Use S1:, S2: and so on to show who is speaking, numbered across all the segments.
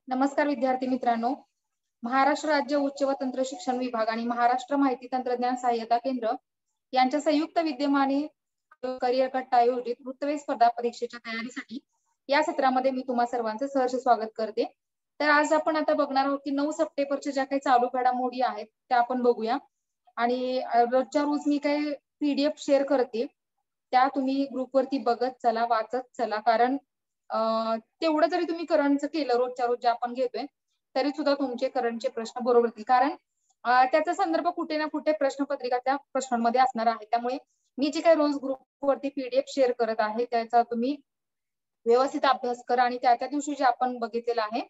S1: नमस्कार विद्यार्थी मित्रांनो, महाराष्ट्र राज्य उच्च व तंत्र शिक्षण विभाग आणि महाराष्ट्र माहिती तंत्रज्ञान सहाय्यता केंद्र यांच्या संयुक्त विद्यमाने करिअर कट्टा आयोजित वृत्तवेध स्पर्धा परीक्षेच्या तयारीसाठी या सत्रामध्ये मी तुम्हा सर्वांचं सहर्ष स्वागत करते। तर आज आपण आता बघणार आहोत की 9 सप्टेंबरच्या ज्या काही चालू घडामोडी आहेत त्या आपण बघूया आणि रोजच्या रोज मी काही PDF शेअर करते, त्या तुम्ही ग्रुपवरती बघत चला, वाचत चला, कारण तेवढं जरी तुम्ही करंटचं केलं रोजच्या रोज जे आपण घेतोय तरी सुद्धा तुमचे करंटचे प्रश्न बरोबर येतील, कारण त्याचा संदर्भ कुठे ना कुठे प्रश्नपत्रिका त्या प्रश्नांमध्ये असणार आहे। त्यामुळे मी जे काही रोज ग्रुपवरती PDF शेअर करत आहे त्याचा तुम्ही व्यवस्थित अभ्यास करा आणि त्या दिवशी जे आपण बघितलेलं आहे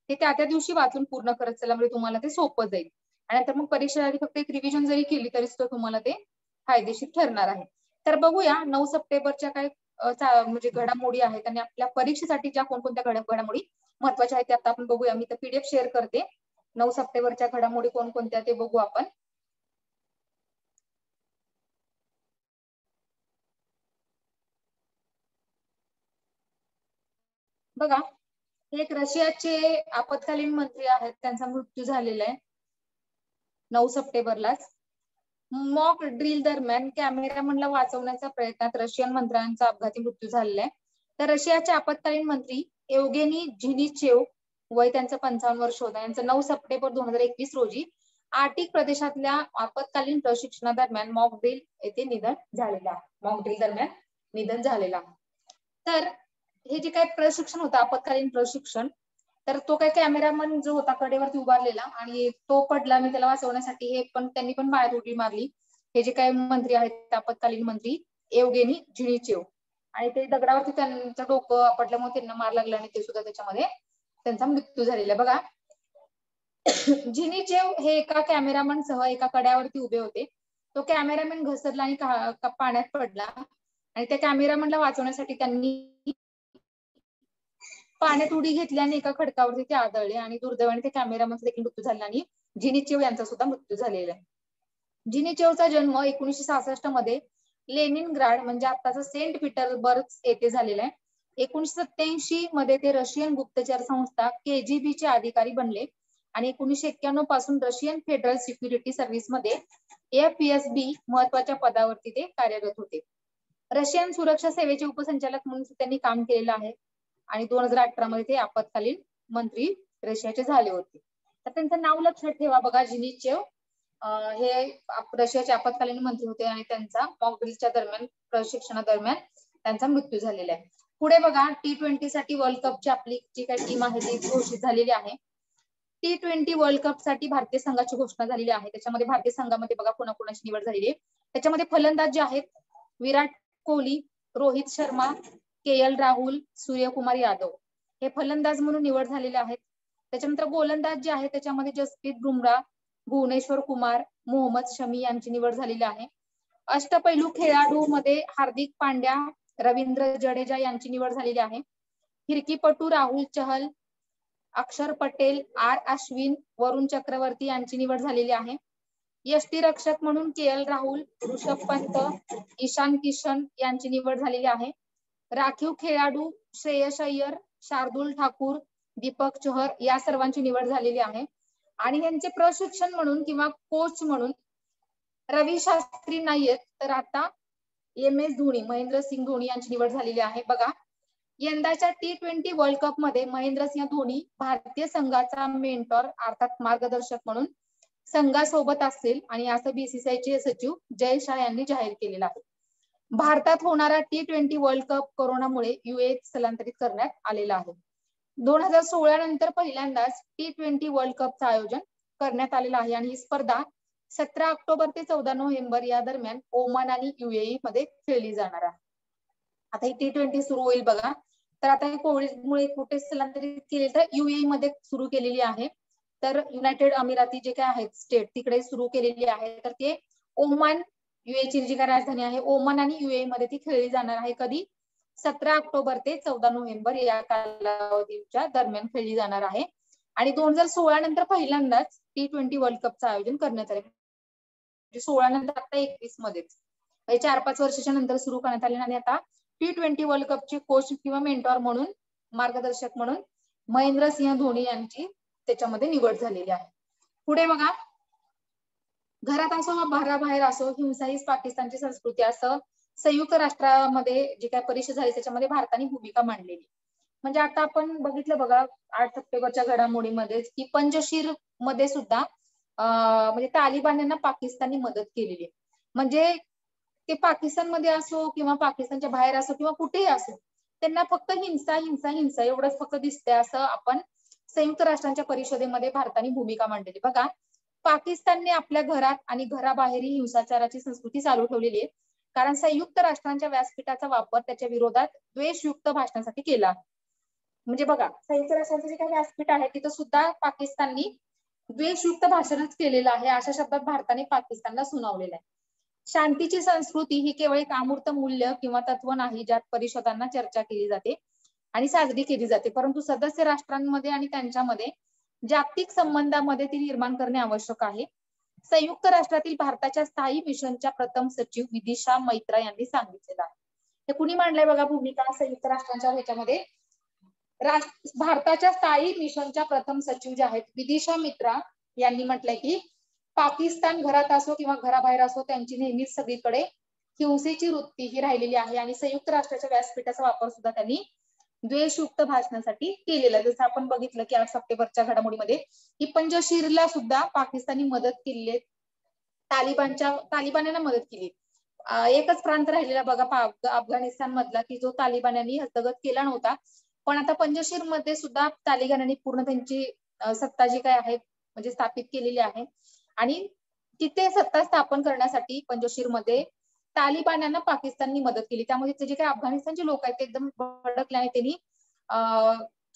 S1: ते त्या दिवशी वाचून पूर्ण करत चला, म्हणजे तुम्हाला ते सोपं जाईल आणि नंतर मग परीक्षेच्या आधी फक्त एक रिव्हिजन जरी केली तरी सुद्धा तुम्हाला ते फायदेशीर ठरणार आहे। तर बघूया 9 सप्टेंबरच्या काय म्हणजे घडामोडी आहेत आणि आपल्या परीक्षेसाठी ज्या कोणकोणत्या घडामोडी महत्वाच्या आहेत ते आता आपण बघूया। मी तर PDF शेअर करते 9 सप्टेंबरच्या घडामोडी कोणकोणत्या ते बघू आपण। बघा, एक रशियाचे आपत्कालीन मंत्री आहेत, त्यांचा मृत्यू झालेला आहे 9 सप्टेंबरलाच। मॉक ड्रिल दरम्यान कॅमेरामनला वाचवण्याच्या प्रयत्नात रशियन मंत्र्यांचा अपघाती मृत्यू झालेला आहे। तर रशियाचे आपत्कालीन मंत्री येवगेनी झिनिचेव, वय त्यांचं 55 वर्ष होतं, यांचं 9 सप्टेंबर 2021 रोजी आर्टिक प्रदेशातल्या आपत्कालीन प्रशिक्षणादरम्यान मॉक ड्रिल येथे निधन झालेलं आहे। मॉक ड्रिल दरम्यान निधन झालेलं आहे। तर हे जे काही प्रशिक्षण होतं आपत्कालीन प्रशिक्षण, तर तो काही कॅमेरामन जो होता कडेवरती उभारलेला आणि तो पडला, मी त्याला वाचवण्यासाठी हे पण त्यांनी पण बाहेर उडी मारली। हे जे काही मंत्री आहेत आपत्कालीन मंत्री येवगेनी झिनिचेव, आणि ते दगडावरती त्यांचं डोकं आपटल्यामुळे त्यांना मार लागला आणि ते सुद्धा त्याच्यामध्ये त्यांचा मृत्यू झालेला आहे। बघा, झिनिचेव हे एका कॅमेरामन सह एका कड्यावरती उभे होते। तो कॅमेरामॅन घसरला आणि पाण्यात पडला आणि त्या कॅमेरामनला वाचवण्यासाठी त्यांनी पाण्यात उडी घेतल्याने एका खडकावरती ते आदळले आणि दुर्दैवाने ते कॅमेरामनचा देखील मृत्यू झाला आणि झिनिचेव यांचा सुद्धा मृत्यू झालेला आहे। झिनिचेवचा जन्म 1966 मध्ये लेनिनग्राड म्हणजे आताचं सेंट पीटर्सबर्ग येथे झालेला आहे। 1987 मध्ये ते रशियन गुप्तचर संस्था KGB चे अधिकारी बनले आणि 1991 पासून रशियन फेडरल सिक्युरिटी सर्व्हिस मध्ये FSB महत्वाच्या पदावरती ते कार्यरत होते। रशियन सुरक्षा सेवेचे उपसंचालक म्हणून त्यांनी काम केलेलं आहे आणि 2018 मध्ये ते आपत्कालीन मंत्री रशियाचे झाले होते। तर त्यांचं नाव लक्षात ठेवा, बघा, झिनिचेव हे रशियाचे आपत्कालीन मंत्री होते आणि त्यांचा मॉक ड्रिलच्या दरम्यान प्रशिक्षणादरम्यान त्यांचा मृत्यू झालेला आहे। पुढे बघा, T20 साठी वर्ल्ड कपची आपली जी काही टीम आहे ती घोषित झालेली आहे। T20 वर्ल्ड कप साठी भारतीय संघाची घोषणा झालेली आहे। त्याच्यामध्ये भारतीय संघामध्ये बघा कोणाकोणाची निवड झालेली आहे। त्याच्यामध्ये फलंदाज जे आहेत विराट कोहली, रोहित शर्मा, KL राहुल, सूर्यकुमार यादव हे फलंदाज म्हणून निवड झालेले आहेत। त्याच्यानंतर गोलंदाज जे आहे त्याच्यामध्ये जसप्रीत बुमराह, भुवनेश्वर कुमार, मोहम्मद शमी यांची निवड झालेली आहे। अष्टपैलू खेळाडू मध्ये हार्दिक पांड्या, रवींद्र जडेजा यांची निवड झालेली आहे। फिरकीपटू राहुल चहल, अक्षर पटेल, अश्विन, वरुण चक्रवर्ती यांची निवड झालेली आहे। यष्टीरक्षक म्हणून KL राहुल, ऋषभ पंत, ईशान किशन यांची निवड झालेली आहे। राखीव खेळाडू श्रेयस अय्यर, शार्दुल ठाकूर, दीपक चहर या सर्वांची निवड झालेली आहे। आणि यांचे प्रशिक्षण म्हणून किंवा कोच म्हणून रवी शास्त्री नाहीयेत, तर आता MS धोनी, महेंद्रसिंग धोनी यांची निवड झालेली आहे। बघा, यंदाच्या T20 वर्ल्ड कप मध्ये महेंद्रसिंह धोनी भारतीय संघाचा मेंटॉर अर्थात मार्गदर्शक म्हणून संघासोबत असेल आणि असं BCCI चे सचिव जय शाह यांनी जाहीर केलेलं आहे। भारतात होणारा T20 वर्ल्ड कप कोरोनामुळे UAE स्थलांतरित करण्यात आलेला आहे। 2016 नंतर पहिल्यांदाच T20 वर्ल्ड कपचं आयोजन करण्यात आलेलं आहे आणि ही स्पर्धा 17 ऑक्टोबर ते 14 नोव्हेंबर या दरम्यान ओमान आणि UAE मध्ये खेळली जाणार आहे। आता ही T20 सुरू होईल बघा, तर आता कोविडमुळे कुठे स्थलांतरित केले तर UAE मध्ये सुरू केलेली आहे। तर युनायटेड अमिराती जे काय आहेत स्टेट तिकडे सुरू केलेली आहे, तर ते ओमान, UAE ची जी काय राजधानी आहे ओमान आणि UAE मध्ये ती खेळली जाणार आहे। कधी? 17 ऑक्टोबर ते 14 नोव्हेंबर या कालावधीच्या दरम्यान खेळली जाणार आहे आणि 2016 नंतर पहिल्यांदाच T20 वर्ल्ड कपचं आयोजन करण्यात आले। 16 नंतर आता 21 मध्येच 4-5 वर्षाच्या नंतर सुरू करण्यात आले आणि आता T20 वर्ल्ड कपचे कोच किंवा मेंटॉर म्हणून, मार्गदर्शक म्हणून महेंद्रसिंह धोनी यांची त्याच्यामध्ये निवड झालेली आहे. पुढे बघा, घरात असो वा बाहेर असो, हिंसा हीच पाकिस्तानची संस्कृती असं संयुक्त राष्ट्रामध्ये जी काय परिषद झाली त्याच्यामध्ये भारताने भूमिका मांडलेली. म्हणजे आता आपण बघितलं बघा 8 सप्टेंबरच्या घडामोडीमध्ये की पंजशीर मध्ये सुद्धा म्हणजे तालिबान्यांना पाकिस्ताननी मदत केलेली आहे. म्हणजे ते पाकिस्तानमध्ये असो किंवा पाकिस्तानच्या बाहेर असो किंवा कुठेही असो, त्यांना फक्त हिंसा हिंसा हिंसा एवढंच फक्त दिसतंय असं आपण संयुक्त राष्ट्रांच्या परिषदेमध्ये भारताने भूमिका मांडलेली. बघा, पाकिस्तानने आपल्या घरात आणि घराबाहेरही हिंसाचाराची संस्कृती चालू ठेवलेली आहे. कारण संयुक्त राष्ट्रांच्या व्यासपीठाचा वापर त्याच्या विरोधात द्वेषयुक्त भाषणासाठी केला. म्हणजे बघा, संयुक्त राष्ट्रांचं जे काही व्यासपीठ आहे तिथं सुद्धा पाकिस्ताननी द्वेषयुक्त भाषणच केलेलं आहे. अशा शब्दात भारताने पाकिस्तानला सुनावलेलं आहे. शांतीची संस्कृती ही केवळ एक अमूर्त मूल्य किंवा तत्व नाही ज्यात परिषदांना चर्चा केली जाते आणि साजरी केली जाते, परंतु सदस्य राष्ट्रांमध्ये आणि त्यांच्यामध्ये जागतिक संबंधामध्ये ती निर्माण करणे आवश्यक आहे. संयुक्त राष्ट्रातील भारताच्या स्थायी मिशनच्या प्रथम सचिव विदिशा मैत्रा यांनी सांगितलेलं आहे. हे कुणी मांडलंय बघा भूमिका संयुक्त राष्ट्रांच्या ह्याच्यामध्ये? भारताच्या स्थायी मिशनच्या प्रथम सचिव जे आहेत विदिशा मित्रा यांनी म्हटलंय की पाकिस्तान घरात असो किंवा घराबाहेर असो त्यांची नेहमीच सगळीकडे हिंसेची वृत्ती ही राहिलेली आहे आणि संयुक्त राष्ट्राच्या व्यासपीठाचा वापर सुद्धा त्यांनी द्वेषयुक्त भाषणासाठी केलेला. जसं आपण बघितलं की 8 सप्टेंबरच्या घडामोडीमध्ये की पंजशीरला सुद्धा पाकिस्ताननी मदत केली आहे, तालिबान्यांना मदत केली. एकच प्रांत राहिलेला बघा अफगाणिस्तान मधला की जो तालिबान्यांनी हस्तगत केला नव्हता, पण आता पंजशीर मध्ये सुद्धा तालिबान्यांनी पूर्ण त्यांची सत्ता जी काय आहे म्हणजे स्थापित केलेली आहे आणि तिथे सत्ता स्थापन करण्यासाठी पंजशीर मध्ये तालिबान्यांना पाकिस्ताननी मदत केली. त्यामुळे जे काही अफगाणिस्तानचे लोक आहेत ते एकदम भडकले आणि त्यांनी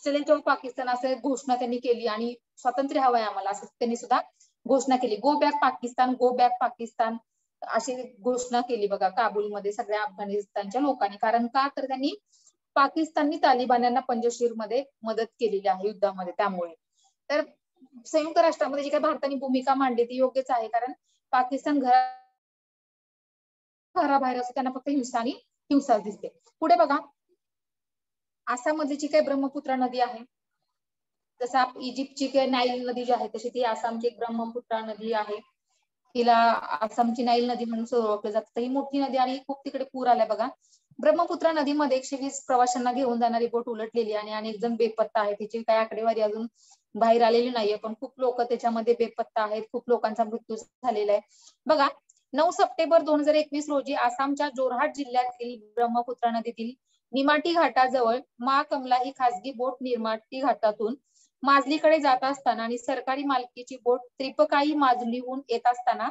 S1: चलें पाकिस्तान असं घोषणा त्यांनी केली आणि स्वातंत्र्य हवंय आम्हाला असं त्यांनी सुद्धा घोषणा केली. Go back Pakistan, go back Pakistan अशी घोषणा केली बघा काबूलमध्ये सगळ्या अफगाणिस्तानच्या लोकांनी. कारण का तर त्यांनी पाकिस्ताननी तालिबान्यांना पंजशीर मध्ये मदत केलेली आहे युद्धामध्ये. त्यामुळे तर संयुक्त राष्ट्रामध्ये जी काही भारताने भूमिका मांडली ती योग्यच आहे, कारण पाकिस्तान घराबाहेर असं त्यांना फक्त हिंसा आणि हिंसा दिसते. पुढे बघा, आसाममध्ये जी काही ब्रह्मपुत्रा नदी आहे, जसं इजिप्तची काही नाईल नदी जी आहे तशी ती आसामची एक ब्रह्मपुत्रा नदी आहे. तिला आसामची नाईल नदी म्हणून ओळखलं जातं. ही मोठी नदी आणि खूप तिकडे पूर आलाय बघा. ब्रह्मपुत्रा नदीमध्ये 120 प्रवाशांना घेऊन जाणारी बोट उलटलेली आणि अनेक जण बेपत्ता आहे. तिची काही आकडेवारी अजून बाहेर आलेली नाहीये, पण खूप लोक त्याच्यामध्ये बेपत्ता आहेत. खूप लोकांचा मृत्यू झालेला आहे बघा. 9 सप्टेंबर 2021 रोजी आसामच्या जोरहाट जिल्ह्यातील ब्रह्मपुत्रा नदीतील निमाटी घाटाजवळ मा कमला ही खासगी बोट निमाटी घाटातून माजलीकडे जात असताना आणि सरकारी मालकीची बोट त्रिपकाई माजलीहून येत असताना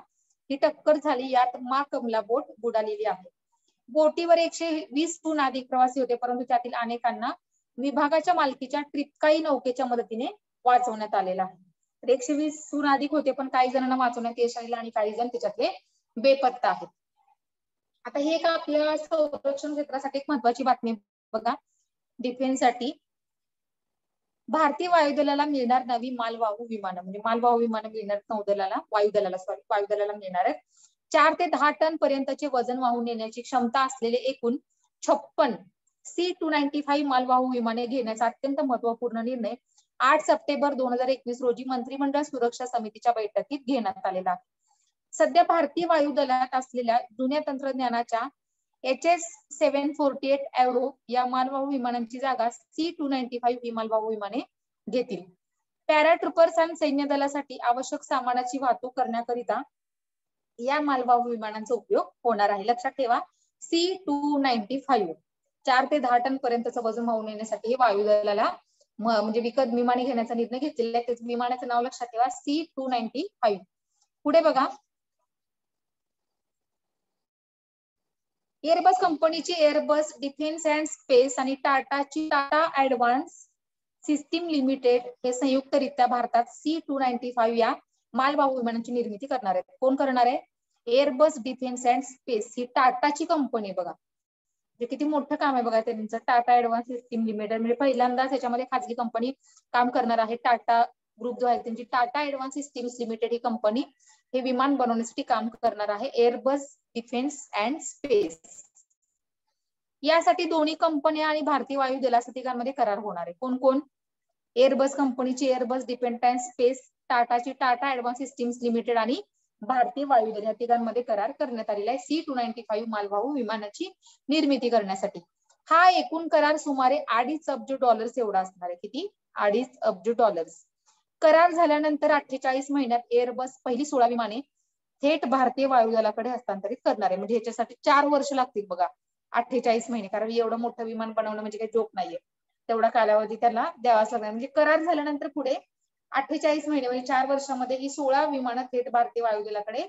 S1: ही टक्कर झाली. यात मा कमला बोट बुडालेली आहे. बोटीवर 120हून अधिक प्रवासी होते, परंतु त्यातील अनेकांना विभागाच्या मालकीच्या ट्रिपकाई नौकेच्या मदतीने वाचवण्यात आलेला आहे. 120हून अधिक होते, पण काही जणांना वाचवण्यात यश आलेलं आणि काही जण त्याच्यातले बेपत्ता आहेत. आता हे एक आपल्या संरक्षण क्षेत्रासाठी एक महत्वाची बातमी बघा. डिफेन्ससाठी भारतीय वायुदलाला मिळणार नवी मालवाहू विमानं, म्हणजे मालवाहू विमानं मिळणार नौदलाला, वायुदलाला मिळणार आहेत. 4 ते 10 टन पर्यंतचे वजन वाहून नेण्याची क्षमता असलेले एकूण 56 C-295 मालवाहू विमाने घेण्याचा अत्यंत महत्वपूर्ण निर्णय 8 सप्टेंबर 2021 रोजी मंत्रिमंडळ सुरक्षा समितीच्या बैठकीत घेण्यात आलेला आहे. सध्या भारतीय वायुदलात असलेल्या जुन्या तंत्रज्ञानाच्या HS-748 एवरो या मालवाहू विमानांची जागा C-295 ही मालवाहू विमाने घेतील. पॅराट्रुपर्स आणि सैन्य दलासाठी आवश्यक सामानाची वाहतूक करण्याकरिता या मालवाहू विमानांचा उपयोग होणार आहे. लक्षात ठेवा, C-295 4 ते 10 टन पर्यंतचं वजन वाहून नेण्यासाठी हे वायुदलाला म्हणजे विकत विमाने घेण्याचा निर्णय घेतलेला आहे. त्याचं विमानाचं नाव लक्षात ठेवा, C-295. पुढे बघा, एअरबस कंपनीची एअरबस डिफेन्स अँड स्पेस आणि टाटाची टाटा ऍडव्हान्स सिस्टीम लिमिटेड हे संयुक्तरित्या भारतात C-295 या मालवाहू विमानांची निर्मिती करणार आहेत. कोण करणार आहे? एअरबस डिफेन्स अँड स्पेस ही टाटाची कंपनी बघा. जे किती मोठं काम आहे बघा त्यांचं. टाटा ऍडव्हान्स सिस्टीम लिमिटेड म्हणजे पहिल्यांदाच याच्यामध्ये खाजगी कंपनी काम करणार आहे. टाटा ग्रुप जो आहे त्यांची टाटा ऍडव्हान्स सिस्टीम्स लिमिटेड ही कंपनी हे विमान बनवण्यासाठी काम करणार आहे. एअरबस डिफेन्स अँड स्पेस यासाठी दोन्ही कंपन्या आणि भारतीय वायू दलाच्या तिघांमध्ये करार होणार आहे. कोण कोण? एअरबस कंपनीची एअरबस डिफेन्स स्पेस, टाटाची टाटा ऍडव्हान्स सिस्टीम्स लिमिटेड आणि भारतीय वायुदल या तिघांमध्ये करार करण्यात आलेला आहे C-295 मालवाहू विमानाची निर्मिती करण्यासाठी. हा एकूण करार सुमारे $2.5 अब्ज एवढा असणार आहे. किती? $2.5 अब्ज. करार झाल्यानंतर 48 महिन्यात एअरबस पहिली 16 विमाने थेट भारतीय वायुदलाकडे हस्तांतरित करणार आहे. म्हणजे ह्याच्यासाठी 4 वर्ष लागतील बघा, 48 महिने, कारण एवढं मोठं विमान बनवणं म्हणजे काही जोक नाहीये. तेवढा कालावधी त्याला द्यावाच लागणार. म्हणजे करार झाल्यानंतर पुढे 48 महिने म्हणजे 4 वर्षामध्ये ही 16 विमानं थेट भारतीय वायुदलाकडे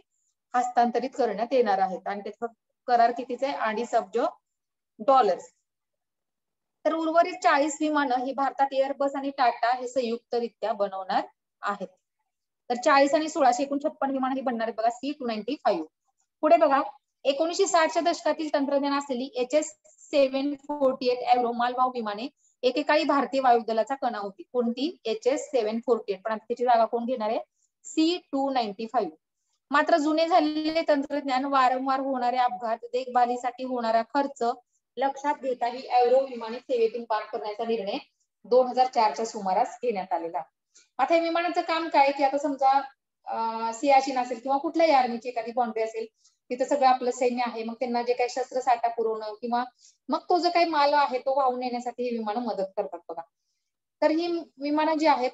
S1: हस्तांतरित करण्यात येणार आहेत. आणि त्याचा करार कितीचा आहे? $2.5 अब्ज. तर उर्वरित 40 विमानं ही भारतात एअरबस आणि टाटा हे संयुक्तरित्या बनवणार आहेत. तर 40 आणि 16 एकूण 56 विमानं ही बनणार आहेत बघा C-295. पुढे बघा, 1960च्या दशकातील तंत्रज्ञान असलेली HS-748 एव्हरो मालवाहू विमाने एकेकाळी भारतीय वायुदलाचा कणा होती. कोणती? HS-748. पण आता त्याची जागा कोण घेणार आहे? C-295. मात्र जुने झालेले तंत्रज्ञान, वारंवार होणारे अपघात, देखभालीसाठी होणारा खर्च लक्षात घेता ही एव्हरो विमाने सेवेतून पार करण्याचा निर्णय 2004च्या सुमारास घेण्यात आलेला. आता या विमानाचं काम काय की आता समजा सियाचीन असेल किंवा कुठल्याही आर्मीची एखादी बाउंड्री असेल, तिथं सगळं आपलं सैन्य आहे, मग त्यांना जे काही शस्त्रसाठा पुरवणं किंवा मग तो जो काही माल आहे तो वाहून नेण्यासाठी ही विमानं मदत करतात बघा. तर ही विमानं जी आहेत,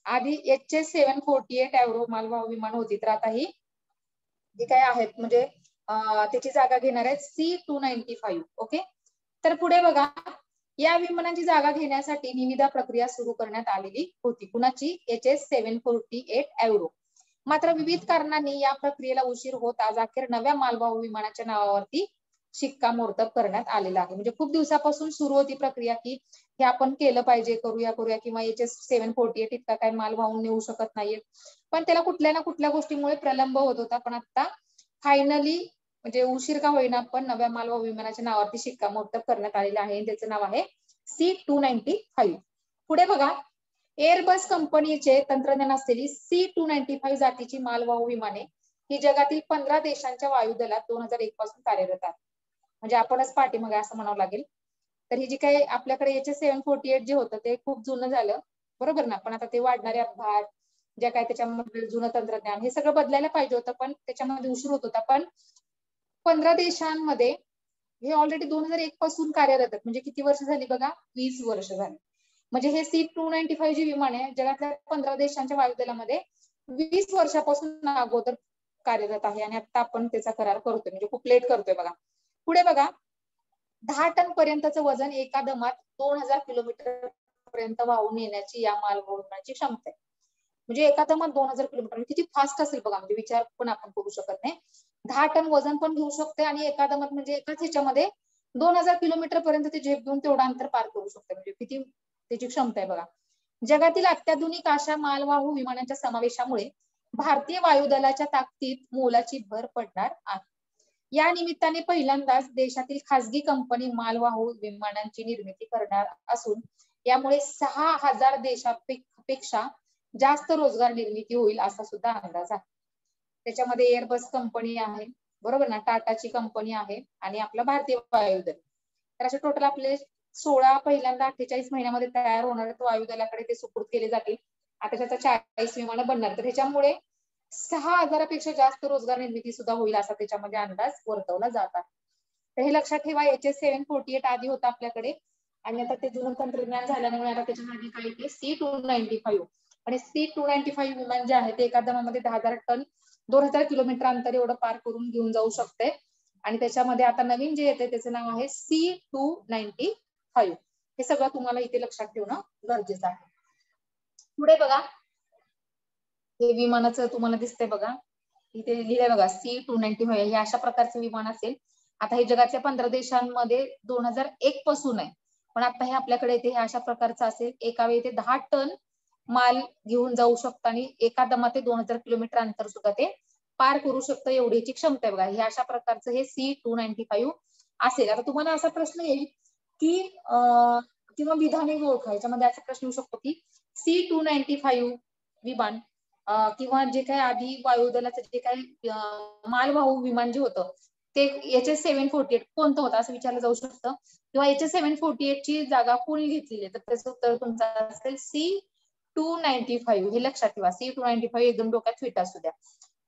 S1: आधी HS-748 एव्हरो मालवाहू विमान होती, तर आता ही जी काय आहेत म्हणजे त्याची जागा घेणार आहेत C-295. ओके. तर पुढे बघा, या विमानांची जागा घेण्यासाठी निविदा प्रक्रिया सुरू करण्यात आलेली होती. कुणाची? HS-748 एव्हरो. मात्र विविध कारणांनी या प्रक्रियेला उशीर होत आज अखेर नव्या मालवाहू विमानाच्या नावावरती शिक्कामोर्तब करण्यात आलेला आहे. म्हणजे खूप दिवसापासून सुरू होती प्रक्रिया की हे आपण केलं पाहिजे, करूया किंवा HS-748 इतका काय माल वाहून नेऊ शकत नाहीये, पण त्याला कुठल्या ना कुठल्या गोष्टीमुळे प्रलंब होत होता. पण आता फायनली म्हणजे उशीर का होईना पण नव्या मालवाहू विमानाच्या नावावरती शिक्कामोर्तब करण्यात आलेलं आहे. त्याचं नाव आहे C-295. पुढे बघा, एअरबस कंपनीचे तंत्रज्ञान असलेली C-295 जातीची मालवाहू विमाने ही जगातील 15 देशांच्या वायुदलात 2001 पासून कार्यरत आहेत. म्हणजे आपणच पाठीमागे असं म्हणावं लागेल. तर ही जी काही आपल्याकडे HS-748 जे होतं ते खूप जुनं झालं, बरोबर ना. पण आता ते वाढणारे अपघात, ज्या काय त्याच्यामध्ये जुनं तंत्रज्ञान, हे सगळं बदलायला पाहिजे होतं, पण त्याच्यामध्ये उशीर होत होता. पण 15 देशांमध्ये हे ऑलरेडी 2001 पासून कार्यरत आहेत. म्हणजे किती वर्ष झाली बघा? 20 वर्ष झाली. म्हणजे हे C-295 जी विमान आहे जगातल्या 15 देशांच्या वायुदलामध्ये 20 वर्षापासून अगोदर कार्यरत आहे आणि आता आपण त्याचा करार करतोय, म्हणजे खूप लेट करतोय बघा. पुढे बघा, 10 टन पर्यंतचं वजन एका दमात 2000 किलोमीटर पर्यंत वाहून नेण्याची या मालवाहू विमानाची क्षमता आहे. म्हणजे एका दमात 2000 किलोमीटर, किती फास्ट असेल बघा, म्हणजे विचार पण आपण करू शकत नाही. 10 टन वजन पण घेऊ शकते आणि एका दमात म्हणजे एकाच ह्याच्यामध्ये 2000 किलोमीटर पर्यंत ते झेप घेऊन तेवढं अंतर पार करू शकते. म्हणजे किती त्याची क्षमता आहे बघा. जगातील अत्याधुनिक अशा मालवाहू विमानांच्या समावेशामुळे भारतीय वायुदलाच्या ताकदीत मोलाची भर पडणार आहे. या निमित्ताने पहिल्यांदाच देशातील खासगी कंपनी मालवाहू विमानांची निर्मिती करणार असून यामुळे 6000 देशापेक्षा जास्त रोजगार निर्मिती होईल असा सुद्धा अंदाज आहे. त्याच्यामध्ये एअरबस कंपनी आहे, बरोबर ना, टाटाची कंपनी आहे आणि आपलं भारतीय वायुदल. तर असे टोटल आपले 16 पहिल्यांदा 48 महिन्यामध्ये तयार होणार वायुदलाकडे ते सुपूर्द केले जातील. आता त्याचा 40 विमानं बनणार. तर ह्याच्यामुळे 6000पेक्षा जास्त रोजगार निर्मिती सुद्धा होईल असा त्याच्यामध्ये अंदाज वर्तवला जात आहे. तर हे लक्षात ठेवा. HS-748 आधी होता आपल्याकडे आणि आता ते जुनं तंत्रज्ञान झाल्यामुळे आता त्याच्यामध्ये काय येते C-295. आणि C-295 विमान जे आहे ते एका दमामध्ये 10,000 टन 2000 किलोमीटर अंतर एवढं पार करून घेऊन जाऊ शकते. आणि त्याच्यामध्ये आता नवीन जे येते त्याचं नाव आहे C-295. हे सगळं तुम्हाला इथे लक्षात ठेवणं गरजेचं आहे. पुढे बघा, हे विमानाचं तुम्हाला दिसतंय बघा, इथे लिहिलंय बघा C-295 हे अशा प्रकारचं विमान असेल. आता हे जगातल्या 15 देशांमध्ये 2001 पासून आहे, पण आता हे आपल्याकडे येते हे अशा प्रकारचं असेल. एका वेळी ते 10 टन माल घेऊन जाऊ शकतं आणि एका दमात ते 2000 किलोमीटर अंतर सुद्धा ते पार करू शकतं, एवढीची क्षमता आहे बघा. हे अशा प्रकारचं हे C-295 असेल. आता तुम्हाला असा प्रश्न येईल की किंवा विधाने ओळखा, याच्यामध्ये असा प्रश्न येऊ शकतो की C-295 विमान किंवा जे काही आधी वायुदलाचं जे काही मालवाहू विमान जे होतं ते HS-748 कोणतं होतं असं विचारलं जाऊ शकतं. किंवा HS-748 ची जागा कोणी घेतलेली आहे, तर त्याचं उत्तर तुमचं असेल 295 हे लक्षात ठेवा. C295 एकदम डोक्यात फिट असू द्या.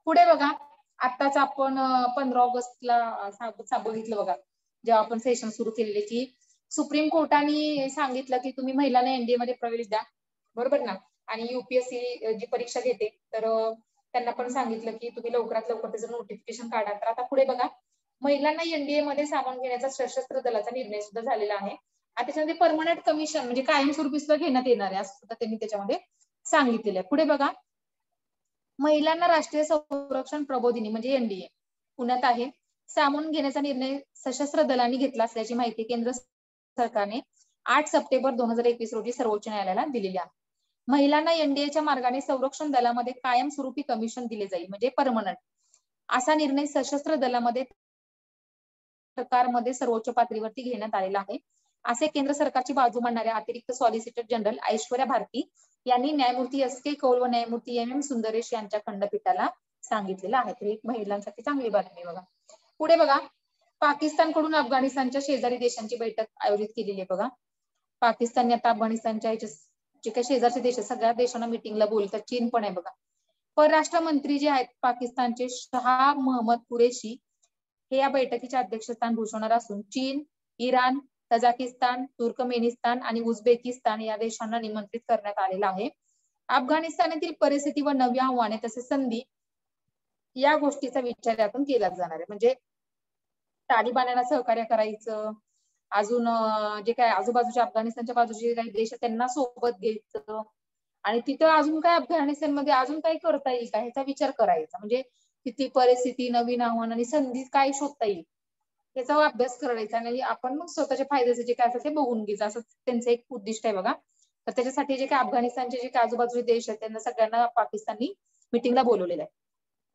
S1: पुढे बघा, आताच आपण 15 ऑगस्टला बघितलं बघा, जेव्हा आपण सेशन सुरू केलेले, की सुप्रीम कोर्टाने सांगितलं की तुम्ही महिलांना एनडीए मध्ये प्रवेश द्या, बरोबर ना. आणि युपीएससी जी परीक्षा घेते तर त्यांना पण सांगितलं की तुम्ही लवकरात लवकर त्याचं नोटिफिकेशन काढा. तर आता पुढे बघा, महिलांना एनडीए मध्ये सामावून घेण्याचा सशस्त्र दलाचा निर्णय सुद्धा झालेला आहे. आता त्याच्यामध्ये परमनंट कमिशन म्हणजे कायमस्वरूपी सुद्धा घेण्यात येणार आहे असं सुद्धा त्यांनी त्याच्यामध्ये सांगितलेलं आहे. पुढे बघा, महिलांना राष्ट्रीय संरक्षण प्रबोधिनी म्हणजे एनडीए पुण्यात आहे सामावून घेण्याचा निर्णय सशस्त्र दलांनी घेतला असल्याची माहिती केंद्र सरकारने 8 सप्टेंबर 2021 रोजी सर्वोच्च न्यायालयाला दिलेली आहे. महिलांना एनडीएच्या मार्गाने संरक्षण दलामध्ये कायमस्वरूपी कमिशन दिले जाईल म्हणजे परमनंट असा निर्णय सशस्त्र दलामध्ये सरकारमध्ये सर्वोच्च पातळीवरती घेण्यात आलेला आहे, असे केंद्र सरकारची बाजू मांडणाऱ्या अतिरिक्त सॉलिसिटर जनरल ऐश्वर्या भारती यांनी न्यायमूर्ती S.K. कौल व न्यायमूर्ती M.M. सुंदरेश यांच्या खंडपीठाला सांगितलेलं आहे. तर एक महिलांसाठी चांगली बातमी बघा. पुढे बघा, पाकिस्तानकडून अफगाणिस्तानच्या शेजारी देशांची बैठक आयोजित केलेली आहे बघा. पाकिस्तानने आता अफगाणिस्तानच्या जे काही शेजारचे देश सगळ्या देशांना मिटिंगला बोलतात. चीन पण आहे बघा. परराष्ट्र मंत्री जे आहेत पाकिस्तानचे शाह महमद कुरेशी हे या बैठकीचे अध्यक्षस्थान भूषवणार असून चीन, इराण, तजाकिस्तान, तुर्कमेनिस्तान आणि उझबेकिस्तान या देशांना निमंत्रित करण्यात आलेलं आहे. अफगाणिस्तानातील परिस्थिती व नवी आव्हाने तसेच संधी या गोष्टीचा विचार यातून केला जाणार आहे. म्हणजे तालिबानांना सहकार्य करायचं, अजून जे काय आजूबाजूच्या अफगाणिस्तानच्या बाजूचे काही देश त्यांना सोबत घ्यायचं आणि तिथं अजून काय अफगाणिस्तानमध्ये अजून काय करता येईल का ह्याचा विचार करायचा. म्हणजे तिथली परिस्थिती, नवीन आव्हान आणि संधी काय शोधता येईल याचा अभ्यास करायचा आणि आपण मग स्वतःच्या फायद्याचे जे काय असेल ते बघून घ्यायचं असं त्यांचं एक उद्दिष्ट आहे बघा. तर त्याच्यासाठी जे काय अफगाणिस्तानचे जे काय आजूबाजूचे देश आहेत त्यांना सगळ्यांना पाकिस्ताननी मिटिंगला बोलवलेलं आहे.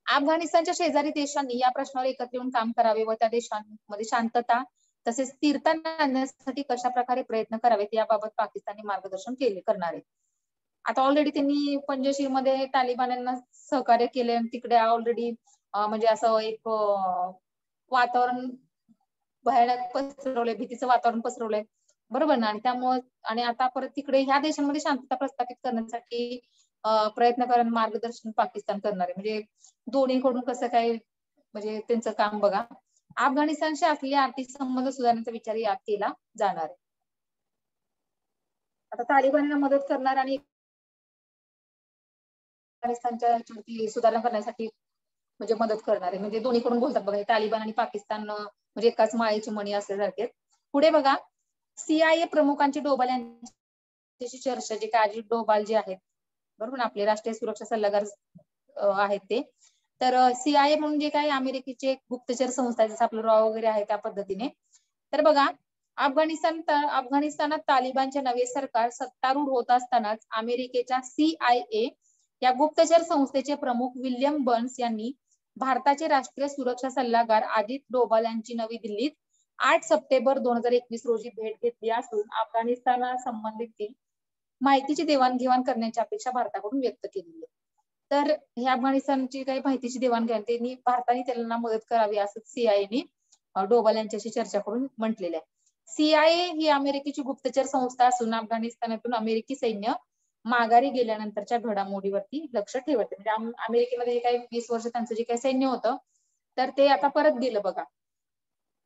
S1: अफगाणिस्तानच्या शेजारी देशांनी या प्रश्नावर एकत्र येऊन काम करावे व त्या देशांमध्ये शांतता तसेच स्थिरता आणण्यासाठी कशा प्रकारे प्रयत्न करावेत याबाबत पाकिस्तानने मार्गदर्शन करणार आहे. आता ऑलरेडी त्यांनी पंजशीरमध्ये तालिबान्यांना सहकार्य केले आणि तिकडे ऑलरेडी म्हणजे असं एक वातावरण भयानक पसरवलंय, भीतीचं वातावरण पसरवलंय, बरोबर ना. आणि त्यामुळे आणि आता परत तिकडे ह्या देशांमध्ये शांतता प्रस्थापित करण्यासाठी प्रयत्न करून मार्गदर्शन पाकिस्तान करणार आहे. म्हणजे दोन्हीकडून कसं काय म्हणजे त्यांचं काम बघा. अफगाणिस्तानशी असलेले आर्थिक संबंध सुधारण्याचा विचार यात केला जाणार आहे. आता तालिबान्यांना मदत करणार आणि अफगाणिस्तानच्या सुधारणा करण्यासाठी म्हणजे मदत करणार आहे. म्हणजे दोन्हीकडून बोलतात बघा, तालिबान आणि पाकिस्तान म्हणजे एकाच माळेची मणी असल्यासारखे. पुढे बघा, CIA प्रमुखांची डोभाल यांच्याशी चर्चा, जे काय अजित डोभाल जे आहेत बरोबर ना, आपले राष्ट्रीय सुरक्षा सल्लागार आहेत ते. तर CIA म्हणून जे काही अमेरिकेचे गुप्तचर संस्था जसं आपलं रॉ वगैरे आहे त्या पद्धतीने. तर बघा, अफगाणिस्तानात तालिबानचे नवे सरकार सत्तारूढ होत असतानाच अमेरिकेच्या CIA या गुप्तचर संस्थेचे प्रमुख विल्यम बर्न्स यांनी भारताचे राष्ट्रीय सुरक्षा सल्लागार अजित डोभाल यांची नवी दिल्लीत 8 सप्टेंबर 2021 रोजी भेट घेतली असून अफगाणिस्तानासंबंधित माहितीची देवाणघेवाण करण्याची अपेक्षा भारताकडून व्यक्त केली आहे. तर हे अफगाणिस्तानची काही माहितीची देवाणघेवाण त्यांनी भारताने त्यांना मदत करावी असं CIAने डोभाल यांच्याशी चर्चा करून म्हटलेलं आहे. CIA ही अमेरिकेची गुप्तचर संस्था असून अफगाणिस्तानातून अमेरिकी सैन्य माघारी गेल्यानंतरच्या घडामोडीवरती लक्ष ठेवते. म्हणजे अमेरिकेमध्ये जे काही 20 वर्ष त्यांचं जे काही सैन्य होतं तर ते आता परत गेलं बघा.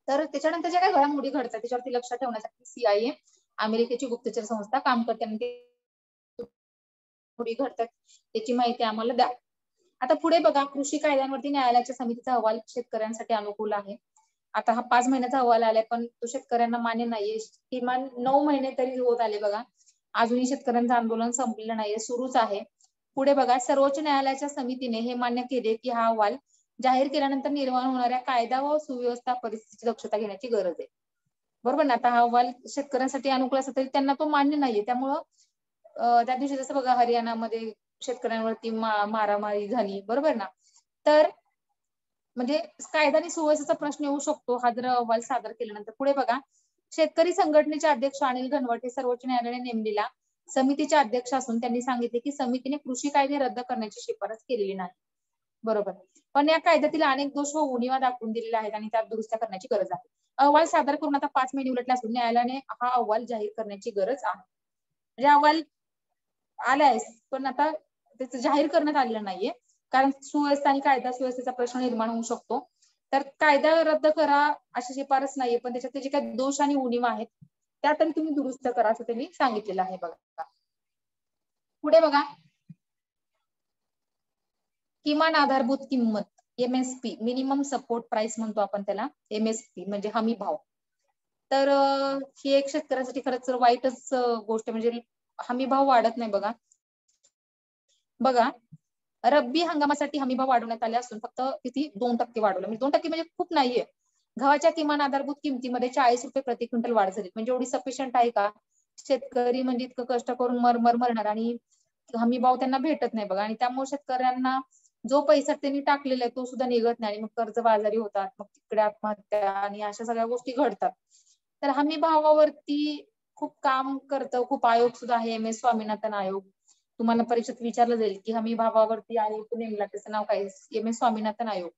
S1: तर त्याच्यानंतर ज्या काही घडामोडी घडतात त्याच्यावरती लक्ष ठेवण्यासाठी CIA अमेरिकेची गुप्तचर संस्था काम करते आणि घडतात त्याची माहिती आम्हाला द्या. आता पुढे बघा, कृषी कायद्यांवरती न्यायालयाच्या समितीचा अहवाल शेतकऱ्यांसाठी अनुकूल आहे. आता हा 5 महिन्याचा अहवाल आलाय पण तो शेतकऱ्यांना मान्य नाहीये. किमान 9 महिने तरी होत आले बघा, अजूनही शेतकऱ्यांचं आंदोलन संपलेलं नाहीये, सुरूच आहे. पुढे बघा, सर्वोच्च न्यायालयाच्या समितीने हे मान्य केले की हा अहवाल जाहीर केल्यानंतर निर्माण होणाऱ्या कायदा व सुव्यवस्था परिस्थितीची दक्षता घेण्याची गरज आहे, बरोबर ना. आता हा अहवाल शेतकऱ्यांसाठी अनुकूल असला तरी त्यांना तो मान्य नाहीये. त्यामुळं त्या दिवशी जसं बघा हरियाणामध्ये शेतकऱ्यांवरती मारामारी झाली, बरोबर ना. तर म्हणजे कायदा आणि सुव्यवस्थेचा प्रश्न येऊ शकतो हा जर अहवाल सादर केल्यानंतर. पुढे बघा, शेतकरी संघटनेचे अध्यक्ष अनिल घनवट हे सर्वोच्च न्यायालयाने नेमलेला समितीचे अध्यक्ष असून त्यांनी सांगितले की समितीने कृषी कायदे रद्द करण्याची शिफारस केलेली नाही, बरोबर. पण या कायद्यातील अनेक दोष व उणिवा दाखवून दिलेल्या आहेत आणि त्यात दुरुस्त्या करण्याची गरज आहे. अहवाल सादर करून आता 5 महिने उलटले असून न्यायालयाने हा अहवाल जाहीर करण्याची गरज आहे. म्हणजे अहवाल आलाय, पण आता त्याचं जाहीर करण्यात आलेलं नाहीये, कारण सुव्यवस्था आणि कायदा सुव्यवस्थेचा प्रश्न निर्माण होऊ शकतो. तर कायदा रद्द करा अशी शिफारस नाहीये, पण त्याच्यात जे काही दोष आणि उणीवा आहेत त्या तरी तुम्ही दुरुस्त करा असं त्यांनी सांगितलेलं आहे. बघा पुढे बघा, किमान आधारभूत किंमत MSP, मिनिमम सपोर्ट प्राइस म्हणतो आपण त्याला, MSP म्हणजे हमी भाव. तर ही एक शेतकऱ्यासाठी खरंच वाईटच गोष्ट, म्हणजे हमी भाव वाढत नाही. बघा बघा रब्बी हंगामासाठी हमी भाव वाढवण्यात आले असून फक्त किती 2% वाढवलं, म्हणजे 2% म्हणजे खूप नाहीये. गव्हाच्या किमान आधारभूत किमतीमध्ये 40 रुपये प्रति क्विंटल वाढ झाली, म्हणजे एवढी सफिशियंट आहे का? शेतकरी म्हणजे इतकं कष्ट करून मरणार आणि हमी भाव त्यांना भेटत नाही बघा, आणि त्यामुळे शेतकऱ्यांना जो पैसा त्यांनी टाकलेला आहे तो सुद्धा निघत नाही, आणि मग कर्जबाजारी होतात, मग तिकडे आत्महत्या आणि अशा सगळ्या गोष्टी घडतात. तर हमी भावावरती खूप काम करतं, खूप आयोग सुद्धा आहे, MS स्वामीनाथन आयोग. तुम्हाला परीक्षेत विचारलं जाईल की हमी भावावरती आयोग नेमला, त्याचं नाव काय? MS स्वामीनाथन आयोग,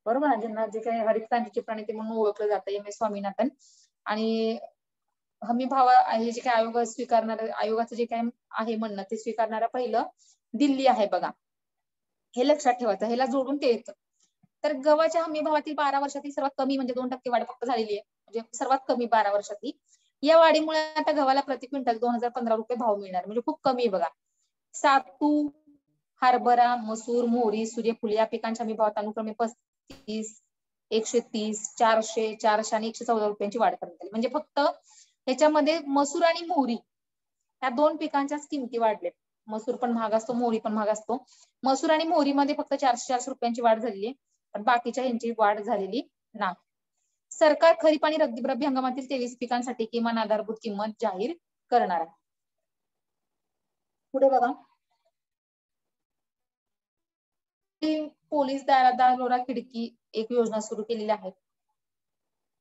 S1: बरोबर ना? ज्यांना जे काही हरित क्रांतीचे प्रणेते म्हणून ओळखलं जातं MS स्वामीनाथन. आणि हमी भाव हे जे काही आयोग स्वीकारणार, आयोगाचं जे काही आहे म्हणणं ते स्वीकारणारा पहिलं दिल्ली आहे बघा, हे लक्षात ठेवायचं, ह्याला जोडून ते येतं. तर गव्हाच्या हमी भावातील 12 वर्षातील सर्वात कमी म्हणजे 2% वाढ फक्त झालेली आहे, म्हणजे सर्वात कमी 12 वर्षातील. या वाढीमुळे आता गव्हाला प्रति क्विंटल 2015 रुपये भाव मिळणार, म्हणजे खूप कमी बघा. सातू, हरभरा, मसूर, मोहरी, सूर्यफूल या पिकांच्या हमी भावात अनुक्रमे 35, 130, 400, 400 आणि 114 रुपयांची वाढ करण्यात आली. म्हणजे फक्त ह्याच्यामध्ये मसूर आणि मोहरी ह्या दोन पिकांच्याच किमती वाढलेत. मसूर पण महाग असतो, मोहरी पण महाग असतो. मसूर आणि मोहरीमध्ये फक्त 400 रुपयांची वाढ झालेली आहे, पण बाकीच्या ह्यांची वाढ झालेली नाही. सरकार खरीप आणि रब्बी हंगामातील 23 पिकांसाठी किमान आधारभूत किंमत जाहीर करणार आहे. पुढे बघा, पोलीस दारोरा खिडकी एक योजना सुरू केलेली आहे.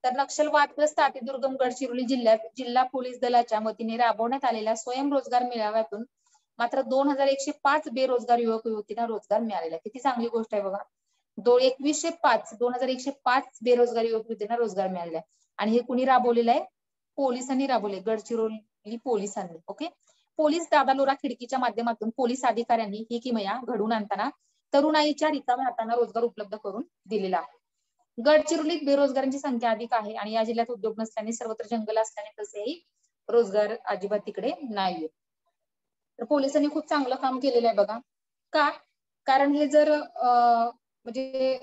S1: तर नक्षलवादग्रस्त अतिदुर्गम गडचिरोली जिल्ह्यात जिल्हा पोलीस दलाच्या वतीने राबवण्यात आलेल्या स्वयंरोजगार मेळाव्यातून मात्र 2105 बेरोजगार युवक युवतींना रोजगार मिळालेला. किती चांगली गोष्ट आहे बघा. 2105 बेरोजगार युवक युवतींना रोजगार मिळालेला आहे. आणि हे कुणी राबवलेलं आहे? पोलिसांनी राबवले, गडचिरोली पोलिसांनी. ओके, पोलीस दादालोरा खिडकीच्या माध्यमातून पोलीस अधिकाऱ्यांनी ही किमया घडवून आणताना तरुणाईच्या रिकाम्या हातांना रोजगार उपलब्ध करून दिलेला आहे. गडचिरोलीत बेरोजगारांची संख्या अधिक आहे आणि या जिल्ह्यात उद्योग नसल्याने, सर्वत्र जंगल असल्याने तसेही रोजगार अजिबात तिकडे नाहीये. तर पोलिसांनी खूप चांगलं काम केलेलं आहे बघा. का? कारण हे जर म्हणजे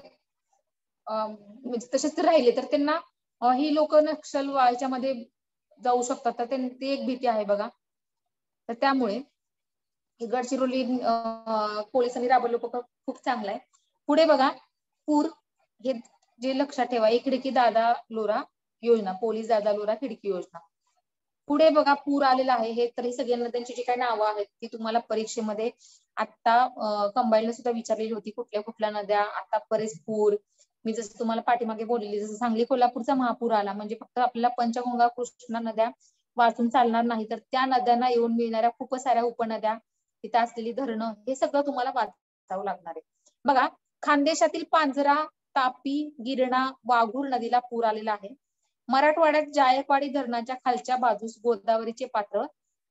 S1: तसेच राहिले तर त्यांना ही लोक नक्षल ह्याच्यामध्ये जाऊ शकतात, तर ती एक भीती आहे बघा. तर त्यामुळे गडचिरोली पोलिसांनी राबवलं खूप चांगलं आहे. पुढे बघा, पूर हे जे लक्षात ठेवा, एक खिडकी दादा लोरा योजना, पोलीस दादा लोरा खिडकी योजना. पुढे बघा, पूर आलेला आहे, हे तरी सगळ्या नद्यांची जी काही नावं आहेत ती तुम्हाला परीक्षेमध्ये आता कंबाईनला सुद्धा विचारलेली होती, कुठल्या कुठल्या नद्या आता बरेच पूर. मी जसं तुम्हाला पाठीमागे बोललेली, जसं सांगली कोल्हापूरचा महापूर आला म्हणजे फक्त आपल्याला पंचगंगा कृष्णा नद्या वाचून चालणार नाही, तर त्या नद्यांना येऊन मिळणाऱ्या खूप साऱ्या उपनद्या, तिथे असलेली धरणं, हे सगळं तुम्हाला वाचावं लागणार आहे. बघा, खानदेशातील पांझरा, तापी, गिरणा, वाघूर नदीला पूर आलेला आहे. मराठवाड्यात जायकवाडी धरणाच्या खालच्या बाजूस गोदावरीचे पात्र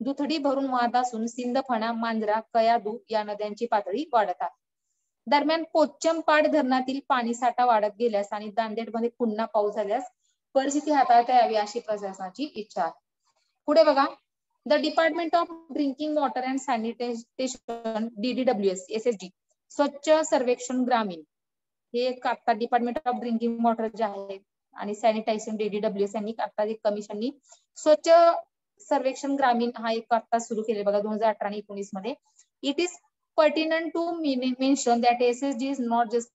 S1: दुथडी भरून वाहत असून सिंदफणा, मांजरा, कयादू या नद्यांची पातळी वाढत आहे. दरम्यान पोच्चमपाड धरणातील पाणी साठा वाढत गेल्यास आणि नांदेडमध्ये पुन्हा पाऊस झाल्यास परिस्थिती हाताळता यावी अशी प्रशासनाची इच्छा आहे. पुढे बघा, the department of drinking water and sanitation DDWS SSG स्वच्छ सर्वेक्षण ग्रामीण, हे एक आता डिपार्टमेंट ऑफ ड्रिंकिंग वॉटर जे आहे आणि सॅनिटायझेशन DDWS यांनी आता एक कमिशननी स्वच्छ सर्वेक्षण ग्रामीण हा एक आता सुरू केले बघा 2018 आणि 19 मध्ये. It is pertinent to mention that SSG is not just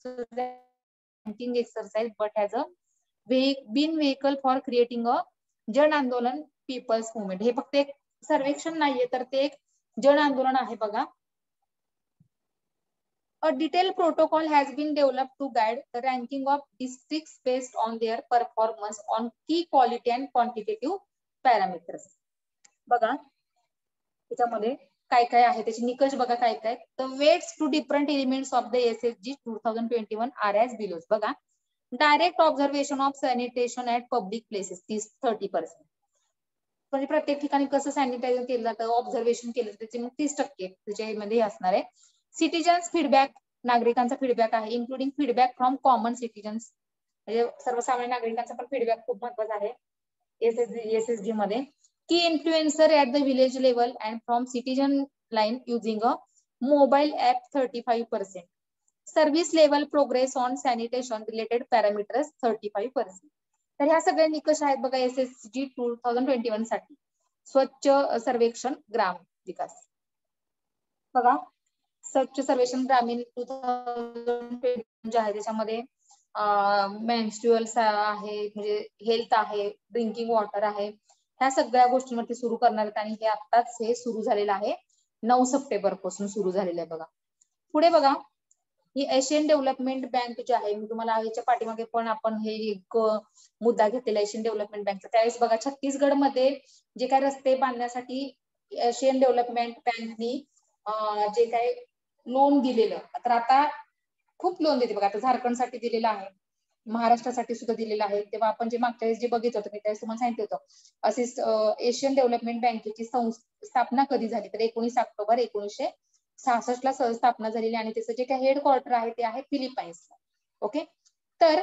S1: a ranking exercise but has a been vehicle for creating a जन आंदोलन पीपल्स मुवमेंट. हे फक्त एक सर्वेक्षण नाहीये, तर ते एक जन आंदोलन आहे बघा. A detailed protocol has been developed to guide the ranking of districts based on their performance on key quality and quantitative parameters. बघा त्याच्यामध्ये काय काय आहे, त्याचे निकष बघा काय काय. The weights to different elements of the SSG 2021 are as below. बघा, direct observation of sanitation at public places 30%, म्हणजे प्रत्येक ठिकाणी कसं सॅनिटायझर केलं जातं, ऑब्झर्वेशन केलं जातं, त्याचे मग 30% त्याच्यामध्ये असणार आहे. सिटीजन्स फीडबॅक, नागरिकांचा फीडबॅक आहे, including feedback from common citizens, म्हणजे सर्वसामान्य नागरिकांचा पण फीडबॅक खूप महत्वाचा आहे एसएसजी मध्ये. की influencer at the village level and from citizen line using a mobile app 35%. Service level progress on sanitation related parameters 35%. तर ह्या सगळ्या निकष आहेत बघा एसएसजी 2021 साठी. स्वच्छ सर्वेक्षण ग्राम विकास बघा, स्वच्छ सर्वेक्षण ग्रामीण 2021 जे आहे त्याच्यामध्ये मेन्स्ट्रुअल्स आहे, म्हणजे हेल्थ आहे, ड्रिंकिंग वॉटर आहे, ह्या सगळ्या गोष्टींवरती सुरू करणार आहेत. आणि हे आत्ताच हे सुरू झालेलं आहे, 9 सप्टेंबर पासून सुरू झालेलं आहे बघा. पुढे बघा, ही एशियन डेव्हलपमेंट बँक जी आहे, मी तुम्हाला ह्याच्या पाठीमागे पण आपण हे एक मुद्दा घेतलेला एशियन डेव्हलपमेंट बँकचा. त्यावेळेस बघा छत्तीसगड मध्ये जे काही रस्ते बांधण्यासाठी एशियन डेव्हलपमेंट बँकनी जे काही लोन दिलेलं, तर आता खूप लोन देते बघा. आता झारखंडसाठी दिलेलं आहे, महाराष्ट्रासाठी सुद्धा दिलेलं आहे. तेव्हा आपण जे मागच्या वेळेस जे बघितलं होतं, मी त्यावेळेस तुम्हाला सांगितलं होतं असे एशियन डेव्हलपमेंट बँकेची स्थापना कधी झाली, तर 19 ऑक्टोबर 1966 ला स्थापना झालेली. आणि त्याचं जे काही हेडक्वार्टर आहे ते आहे फिलिपाईन्सला. ओके, तर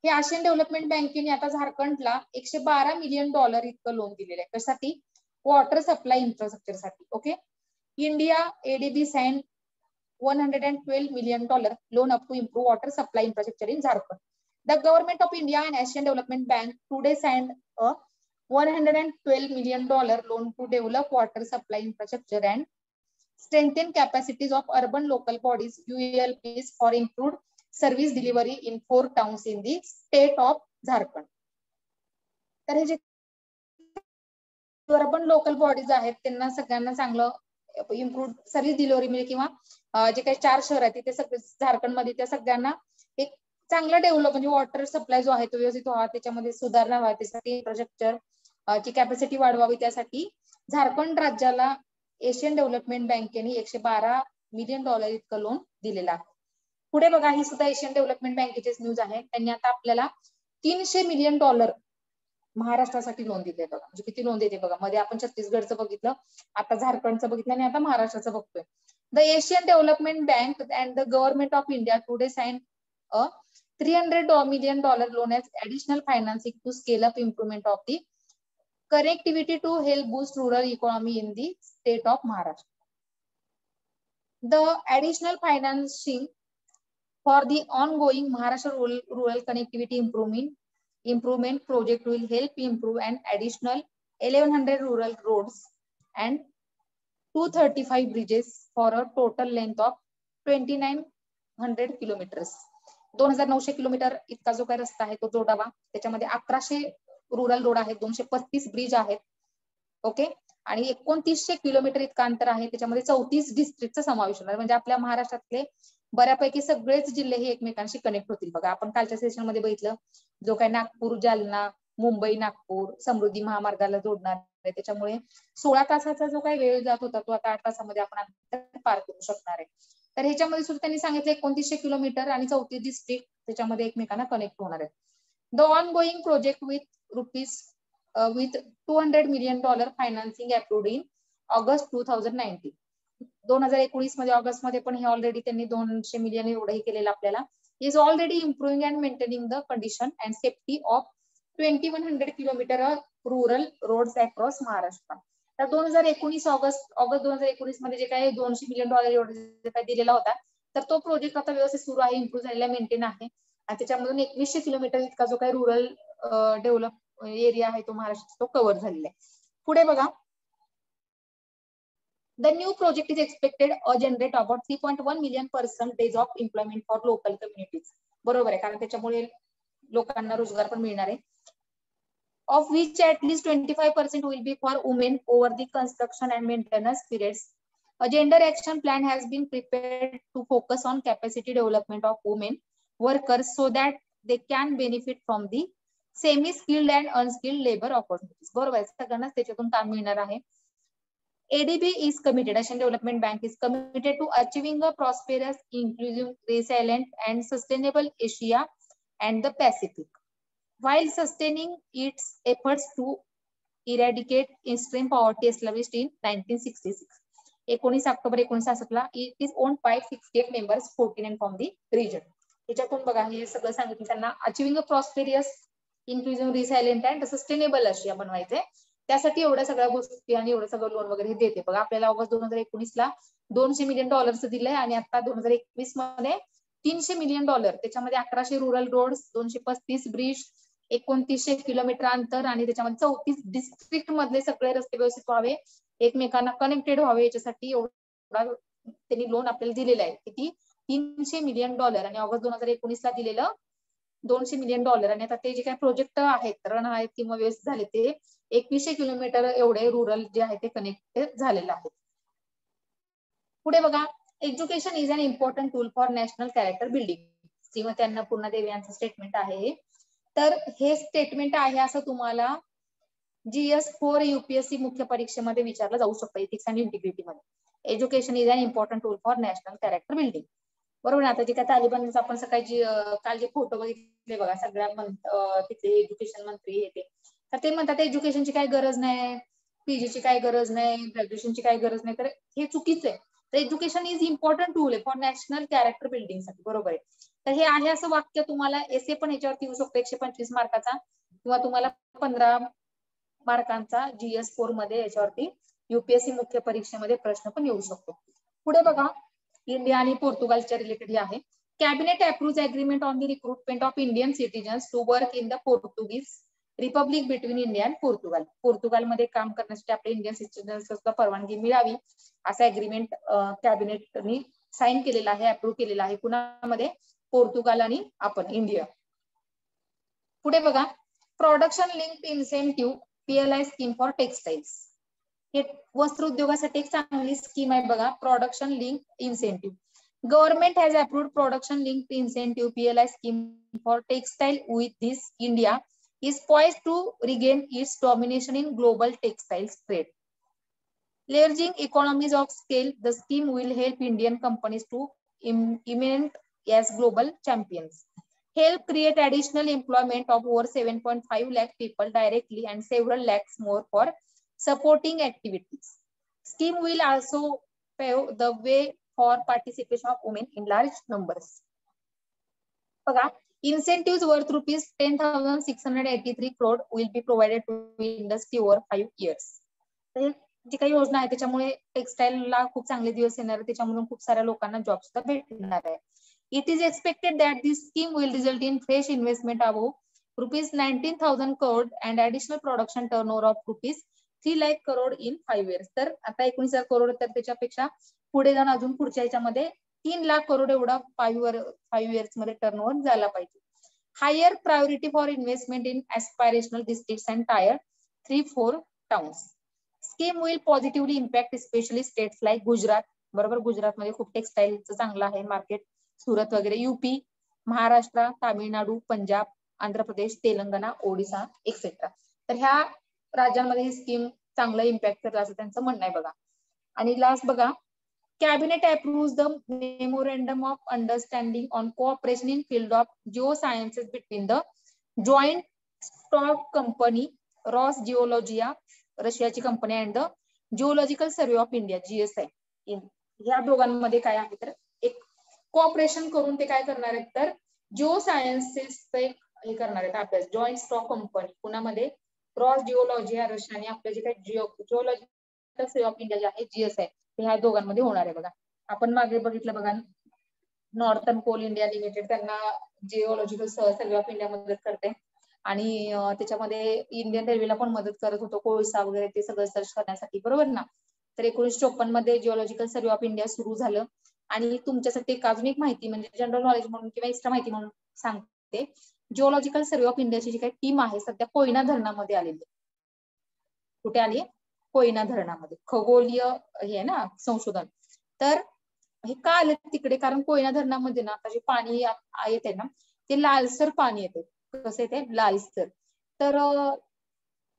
S1: हे आशियन डेव्हलपमेंट बँकेने आता झारखंडला $112 मिलियन इतकं लोन दिलेलं आहे. कशासाठी? वॉटर सप्लाय इन्फ्रास्ट्रक्चरसाठी. Okay, India ADB sign $112 million loan up to improve water supply infrastructure in Jharkhand. The government of India and Asian Development Bank today signed a $112 million loan to develop water supply infrastructure and strengthen capacities of urban local bodies ULPs for improved service delivery in 4 towns in the state of Jharkhand. तर हे जे urban local bodies आहेत त्यांना सगळ्यांना चांगलं improve service delivery मिळेल, किंवा जे काही 4 शहर आहेत ते सगळे झारखंडमध्ये त्या सगळ्यांना एक चांगला डेव्हलप, म्हणजे वॉटर सप्लाय जो आहे तो व्यवस्थित व्हावा, त्याच्यामध्ये सुधारणा व्हावी, त्यासाठी इन्फ्रास्ट्रक्चर ची कॅपॅसिटी वाढवावी, त्यासाठी झारखंड राज्याला एशियन डेव्हलपमेंट बँकेने $112 मिलियन इतकं लोन दिलेलं आहे. पुढे बघा, ही सुद्धा एशियन डेव्हलपमेंट बँकेचीच न्यूज आहे. त्यांनी आता आपल्याला $300 मिलियन महाराष्ट्रासाठी लोन दिले बघा. म्हणजे किती लोन देते बघा. मध्ये आपण छत्तीसगडचं बघितलं, आता झारखंडचं बघितलं आणि आता महाराष्ट्राचं बघतोय. The Asian Development Bank and the Government of India today sign a $300 million loan as additional financing to scale up improvement of the connectivity to help boost rural economy in the state of Maharashtra. The additional financing for the ongoing Maharashtra rural connectivity improvement project will help improve an additional 1100 rural roads and 235 bridges for a total length of 2900 kilometers. 2900 kilometre इतका जो काही रस्ता आहे तो जोडावा. त्याच्यामध्ये 1100 rural road आहेत, 235 bridge आहेत. ओके, आणि 2900 किलोमीटर इतका अंतर आहे. त्याच्यामध्ये 34 डिस्ट्रिक्टचा समावेश होणार, म्हणजे आपल्या महाराष्ट्रातले बऱ्यापैकी सगळेच जिल्हे हे एकमेकांशी कनेक्ट होतील बघा. आपण कालच्या सेशन मध्ये बघितलं, जो काही नागपूर, जालना, मुंबई, नागपूर समृद्धी महामार्गाला जोडणार आहे. त्याच्यामुळे 16 तासाचा जो काही वेळ जात होता तो आता 8 तासामध्ये आपण पार करू शकणार आहे. तर ह्याच्यामध्ये सुद्धा त्यांनी सांगितलं 2900 किलोमीटर आणि 34 डिस्ट्रिक्ट त्याच्यामध्ये एकमेकांना कनेक्ट होणार आहेत. The on going project with $200 million financing approved in August 2019. 2019 मध्ये ऑगस्ट मध्ये पण हे ऑलरेडी त्यांनी 200 मिलियन एवढंही केलेलं आपल्याला. Is already improving and maintaining the condition and safety of 2100 kilometre rural roads across Maharashtra. तर 2019 ऑगस्ट 2019 मध्ये जे काही $200 मिलियन एवढं जे काही दिलेला होता, तर तो प्रोजेक्ट आता व्यवस्थित सुरू आहे, इम्प्रूव्ह झालेला, मेंटेन आहे. आणि त्याच्यामधून 2100 किलोमीटर इतका जो काही रुरल डेव्हलप एरिया आहे तो महाराष्ट्र तो कव्हर झालेला आहे. पुढे बघा, the new project is expected to generate about 3.1 million days of employment for local communities. बरोबर आहे, कारण त्याच्यामुळे लोकांना रोजगार पण मिळणार आहे. Of which at least 25% will be for women over the construction and maintenance periods. A gender action plan has been prepared to focus on capacity development of women workers so that they can benefit from the semi-skilled and unskilled labor opportunities. बरोबर आहे, सगळ्यांना त्याच्यातून काम मिळणार आहे. ADB is committed, Asian Development Bank is committed to achieving a prosperous, inclusive, resilient and sustainable Asia and the Pacific, while sustaining its efforts to eradicate extreme poverty established in 1966. 19 October 1966 it is owned by 68 members, 49 from the region. त्याच्यातून बघा हे सगळं सांगितलं त्यांना. Achieving a prosperous, inclusive, resilient and sustainable Russia बनवायचंय. त्यासाठी एवढ्या सगळ्या गोष्टी आणि एवढं सगळं लोन वगैरे देते बघा. आपल्याला ऑगस्ट 2019 ला $200 मिलियन दिलंय आणि आता 2021 मध्ये $300 मिलियन. त्याच्यामध्ये 1100 रुरल रोड्स, 235 ब्रिज, 2900 किलोमीटर अंतर आणि त्याच्यामध्ये 34 डिस्ट्रिक्ट मधले सगळे रस्ते व्यवस्थित व्हावे, एकमेकांना कनेक्टेड व्हावे, याच्यासाठी एवढा त्यांनी लोन आपल्याला दिलेलं आहे. किती? $300 मिलियन. आणि ऑगस्ट 2019 ला दिलेलं $200 मिलियन. आणि आता ते जे काही प्रोजेक्ट आहेत, रन आहेत किंवा व्यवस्थित झाले, ते 2100 किलोमीटर एवढे रुरल जे आहे ते कनेक्टेड झालेलं आहे. पुढे बघा, education is an important tool for national character building. Shrimati Annapurna Devi यांचं स्टेटमेंट आहे. तर हे स्टेटमेंट आहे असं तुम्हाला GS4 UPSC मुख्य परीक्षेमध्ये विचारलं जाऊ शकतं, एथिक्स अँड इंटिग्रिटी मध्ये. Education is an important tool for national character building. बरोबर. आता जे काय तालिबानचं आपण सकाळी काल जे फोटो बघितले बघा, सगळ्या तिथले एज्युकेशन मंत्री येते, तर ते म्हणतात एज्युकेशनची काही गरज नाही, PGची काही गरज नाही, ग्रॅज्युएशनची काही गरज नाही. तर हे चुकीचं आहे. तर एज्युकेशन इज इम्पॉर्टंट टूल आहे फॉर नॅशनल कॅरेक्टर बिल्डिंग साठी. बरोबर आहे. तर हे आहे असं वाक्य तुम्हाला एसे पण याच्यावरती येऊ शकतो 125 मार्काचा, किंवा तुम्हाला 15 मार्कांचा GS4 मध्ये याच्यावरती UPSC मुख्य परीक्षेमध्ये प्रश्न पण येऊ शकतो. पुढे बघा, इंडिया आणि पोर्तुगालच्या रिलेटेड आहे. Cabinet approve agreement on the recruitment of Indian citizens to work in the Portuguese republic between India and Portugal. पोर्तुगालमध्ये काम करण्यासाठी आपल्या इंडियन सिटीजन्सला परवानगी मिळावी असा अग्रीमेंट कॅबिनेटनी साईन केलेला आहे, अप्रूव्ह केलेला आहे. कुणामध्ये? पोर्तुगाल आणि आपण इंडिया. पुढे बघा, production linked incentive PLI scheme for textiles. हे वस्त्र उद्योगासाठी एक चांगली स्कीम आहे बघा, production linked incentive. Government has approved production linked incentive PLI scheme for textile. With this India is poised to regain its domination in global textiles trade. Leveraging economies of scale, the scheme will help Indian companies to emerge as global champions, help create additional employment of over 7.5 lakh people directly and several lakhs more for supporting activities. Scheme will also pave the way for participation of women in large numbers. बघा, incentives worth rupees 10,683 crore will be provided to industry over 5 years. जी काही योजना आहे त्याच्यामुळे टेक्सटाईलला खूप चांगले दिवस येणार आहे, त्याच्यामुळे खूप साऱ्या लोकांना जॉब सुद्धा भेटणार आहे. It is expected that this scheme will result in fresh investment above rupees 19,000 crore and additional production turnover of rupees 3 lakh crore in 5 years. तर आता 19,000 करोड, तर त्याच्यापेक्षा पुढे जाऊन अजून पुढच्या याच्यामध्ये 3 लाख करोड एवढा 5 इयर्स मध्ये टर्नओव्हर झाला पाहिजे. Higher priority for investment in aspirational districts and tier 3-4 towns. Scheme will positively impact specially states like Gujarat. बरोबर, गुजरातमध्ये खूप टेक्सटाईलचं चांगलं आहे मार्केट, सुरत वगैरे, UP, महाराष्ट्र, तामिळनाडू, पंजाब, आंध्र प्रदेश, तेलंगणा, ओडिसा एक्सेट्रा. तर ह्या राज्यांमध्ये ही स्कीम चांगला इम्पॅक्ट करत असं त्यांचं म्हणणं आहे बघा. आणि लास्ट बघा, Cabinet approves the memorandum of understanding on cooperation in field of geosciences between the joint stock company Ross Geologia, रशियाची company, and the Geological Survey of India GSI. या दोघांमध्ये काय आहे तर एक कोऑपरेशन करून ते काय करणार आहेत तर जिओ सायन्सेसचं एक हे करणार आहेत अभ्यास. जॉईंट स्टॉक कंपनी पुण्यामध्ये रॉस जिओलॉजिया रशिया आणि आपले जे काही जिओलॉजिकल सर्वे ऑफ इंडिया जे आहे GSI, ह्या दोघांमध्ये होणार आहे बघा. आपण मागे बघितलं बघा, नॉर्थर्न कोल इंडिया लिमिटेड त्यांना जिओलॉजिकल सर्वे ऑफ इंडिया मदत करते आणि त्याच्यामध्ये इंडियन रेल्वेला पण मदत करत होतो, कोळसा वगैरे ते सगळं सर्च करण्यासाठी. बरोबर ना. तर 1954 मध्ये जिओलॉजिकल सर्वे ऑफ इंडिया सुरू झालं. आणि तुमच्यासाठी एक अजून एक माहिती म्हणजे जनरल नॉलेज म्हणून किंवा एक्स्ट्रा माहिती म्हणून सांगते, जिओलॉजिकल सर्वे ऑफ इंडियाची जी काही टीम आहे सध्या कोयना धरणामध्ये आलेली. कुठे आली? कोयना धरणामध्ये. खगोलीय हे ना संशोधन. तर हे का आले तिकडे? कारण कोयना धरणामध्ये ना आता जे पाणी येते ना ते लालसर पाणी येते. कसं येते? लालसर. तर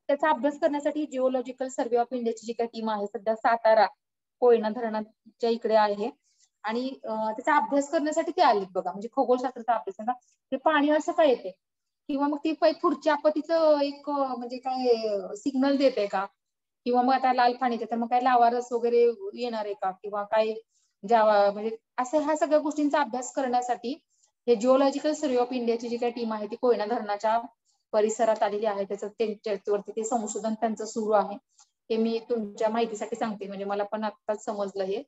S1: त्याचा अभ्यास करण्यासाठी जिओलॉजिकल सर्वे ऑफ इंडियाची जी काही टीम आहे सध्या सातारा कोयना धरणाच्या इकडे आहे आणि त्याचा अभ्यास करण्यासाठी ते आले बघा. म्हणजे खगोलशास्त्राचा अभ्यास. ते पाणी असं काय येते किंवा मग ती पुढच्या आपत्तीचं एक म्हणजे काय सिग्नल देते का, किंवा मग आता लाल पाणी तर मग काय लावारस वगैरे येणार आहे का, किंवा काय ज्या म्हणजे असं ह्या सगळ्या गोष्टींचा अभ्यास करण्यासाठी हे जिओलॉजिकल सर्व्हे ऑफ इंडियाची जी काही टीम आहे ती कोयना धरणाच्या परिसरात आलेली आहे. त्यांच्यावरती ते संशोधन त्यांचं सुरू आहे. हे मी तुमच्या माहितीसाठी सांगते, म्हणजे मला पण आत्ताच समजलं हे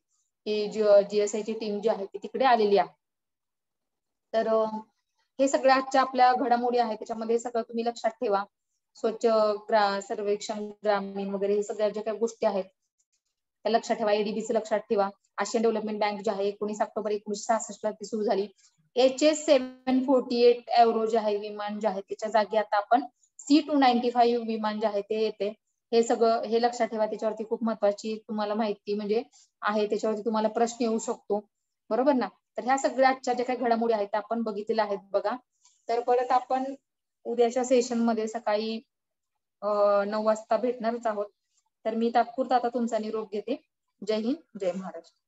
S1: की GSI ची टीम जी आहे ती तिकडे आलेली आहे. तर हे सगळ्या आजच्या आपल्या घडामोडी आहेत त्याच्यामध्ये सगळं तुम्ही लक्षात ठेवा. स्वच्छ सर्वेक्षण ग्रामीण वगैरे हे सगळ्या ज्या काही गोष्टी आहेत त्या लक्षात ठेवा. ADBचं लक्षात ठेवा. आशियन डेव्हलपमेंट बँक जी आहे 19 ऑक्टोबर 1966 ला ती सुरू झाली. HS-748 एवरो जे आहे विमान जे आहे त्याच्या जागी आता आपण C-295 विमान जे आहे ते येते. हे सगळं हे लक्षात ठेवा. त्याच्यावरती खूप महत्वाची तुम्हाला माहिती म्हणजे आहे, त्याच्यावरती तुम्हाला प्रश्न येऊ शकतो, बरोबर ना. तर ह्या सगळ्या आजच्या ज्या काही घडामोडी आहेत आपण बघितलेल्या आहेत बघा. तर परत आपण उद्याच्या सेशन मध्ये सकाळी 9 वाजता भेटणारच आहोत. तर मी तात्पुरता आता तुमचा निरोप घेते. जय हिंद, जय महाराष्ट्र.